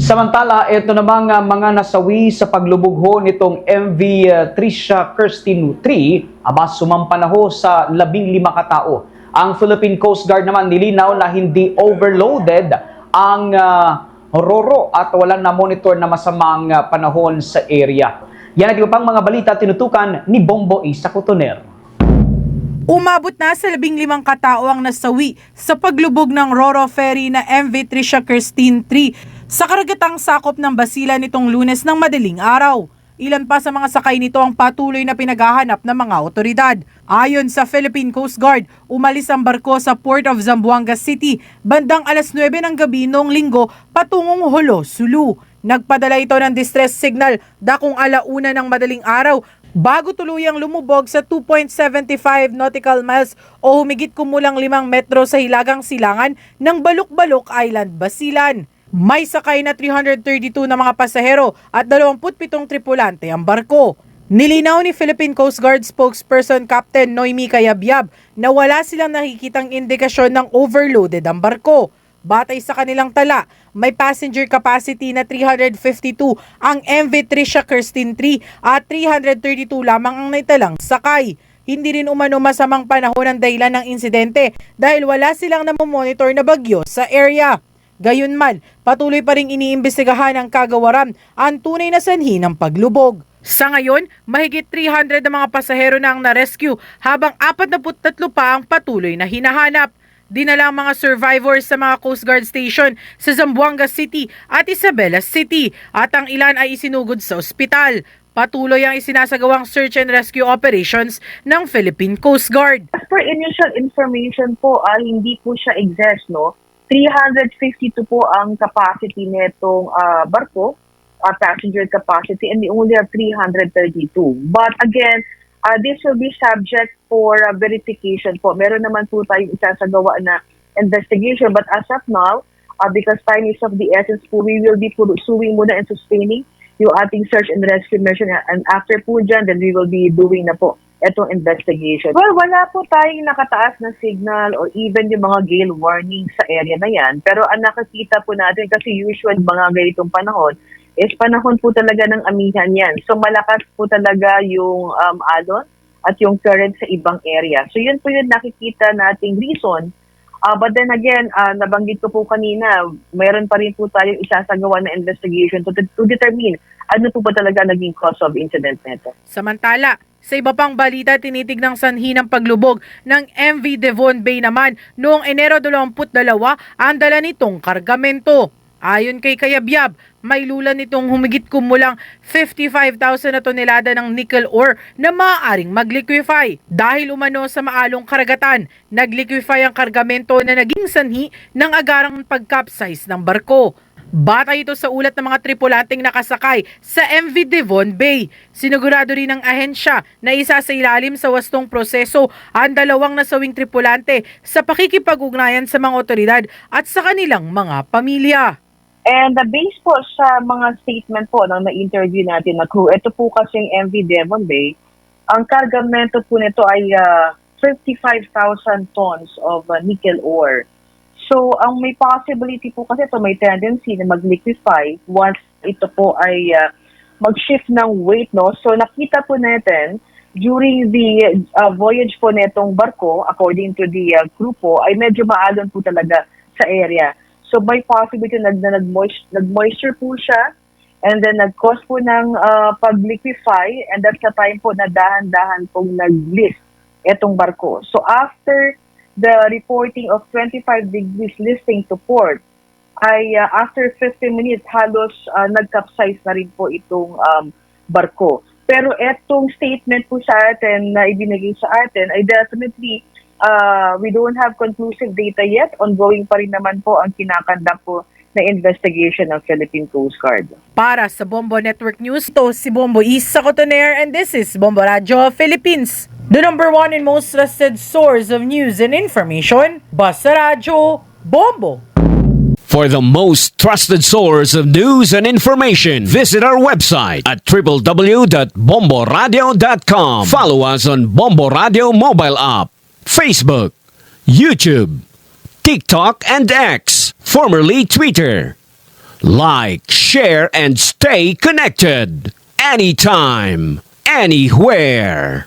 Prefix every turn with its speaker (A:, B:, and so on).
A: Samantala, ito namang mga nasawi sa paglubog ho nitong MV Trisha Kirstine 3, sumampa na ho sa 15 katao. Ang Philippine Coast Guard naman nilinaw na hindi overloaded ang roro at walang na-monitor na masamang panahon sa area. Yan at iba pang mga balita tinutukan ni Bombo Isa Cotoner.
B: Umabot na sa 15 katao ang nasawi sa paglubog ng Roro Ferry na MV Trisha Kirstine 3 sa karagatang sakop ng Basilan nitong Lunes ng madaling araw. Ilan pa sa mga sakay nito ang patuloy na pinaghahanap ng mga otoridad. Ayon sa Philippine Coast Guard, umalis ang barko sa Port of Zamboanga City bandang alas 9 ng gabi noong Linggo patungong Jolo, Sulu. Nagpadala ito ng distress signal dakong alauna ng madaling araw bago tuluyang lumubog sa 2.75 nautical miles o humigit kumulang 5 metro sa hilagang silangan ng Baluk-Baluk Island, Basilan. May sakay na 332 na mga pasahero at 27 tripulante ang barko. Nilinaw ni Philippine Coast Guard spokesperson Captain Noemi Cayabyab na wala silang nakikitang indikasyon ng overloaded ang barko. Batay sa kanilang tala, may passenger capacity na 352 ang MV Trisha Kirstine 3 at 332 lamang ang naitalang sakay. Hindi rin umano masamang panahon ang dahilan ng insidente dahil wala silang namomonitor na bagyo sa area. Gayunman, patuloy pa ring iniimbestigahan ng kagawaran ang tunay na sanhi ng paglubog. Sa ngayon, mahigit 300 na mga pasahero na ang na-rescue habang 43 pa ang patuloy na hinahanap. Dinala ang mga survivors sa mga Coast Guard station sa Zamboanga City at Isabela City at ang ilan ay isinugod sa ospital. Patuloy ang isinasagawang search and rescue operations ng Philippine Coast Guard.
C: As per initial information po, hindi po siya exist, no? 352 po ang capacity nitong barko, passenger capacity, and we only have 332. But again, this will be subject for verification po. Meron naman po tayong isasagawa na investigation, but as of now, because time is of the essence po, we will be pursuing muna and sustaining yung ating search and rescue mission, and after po dyan, then we will be doing na po itong investigation. Well, wala po tayong nakataas na signal or even yung mga gale warning sa area na yan. Pero ang nakakita po natin, kasi usual mga ganitong panahon, is panahon po talaga ng amihan yan. So malakas po talaga yung alon at yung current sa ibang area. So yun po yung nakikita nating reason. But then again, nabanggit ko po kanina, mayroon pa rin po tayong isasagawa na investigation to determine ano po ba talaga naging cause of incident nito.
B: Samantala, sa iba pang balita, tinitignang sanhi ng paglubog ng MV Devon Bay naman noong Enero 22 ang dala nitong kargamento. Ayon kay Cayabyab, may lulan nitong humigit kumulang 55,000 na tonelada ng nickel ore na maaaring mag-liquefy. Dahil umano sa maalong karagatan, nag-liquefy ang kargamento na naging sanhi ng agarang pag-capsize ng barko. Batay ito sa ulat ng mga tripulanteng nakasakay sa MV Devon Bay. Sinigurado rin ng ahensya na isa sa ilalim sa wastong proseso ang 2 nasawing tripulante sa pakikipag-ugnayan sa mga otoridad at sa kanilang mga pamilya.
C: And based po sa mga statement po ng na-interview natin na crew, ito po kasing MV Devon Bay, ang kargamento po nito ay 55,000 tons of nickel ore. So, ang may possibility po kasi ito may tendency na mag-liquefy once ito po ay mag-shift ng weight, no? So, nakita po natin during the voyage po netong barko, according to the crew po, ay medyo maalon po talaga sa area. So, may possibility na nag-moisture po siya and then nag-cause po ng pag-liquefy, and that's the time po na dahan-dahan pong nag-lift itong barko. So, after the reporting of 25 degrees lifting to port, ay after 15 minutes, halos nag-capsize na rin po itong barko. Pero etong statement po sa atin na ibinigay sa atin ay definitely we don't have conclusive data yet. Ongoing pa rin naman po ang kinakanda po na investigation ng Philippine Coast Guard.
B: Para sa Bombo Network News, ito si Bombo Isa Cotoner and this is Bombo Radio Philippines. The number one and most trusted source of news and information, Basta Radio, Bombo.
D: For the most trusted source of news and information, visit our website at www.bomboradio.com. Follow us on Bombo Radio mobile app, Facebook, YouTube, TikTok, and X, formerly Twitter. Like, share, and stay connected. Anytime, anywhere.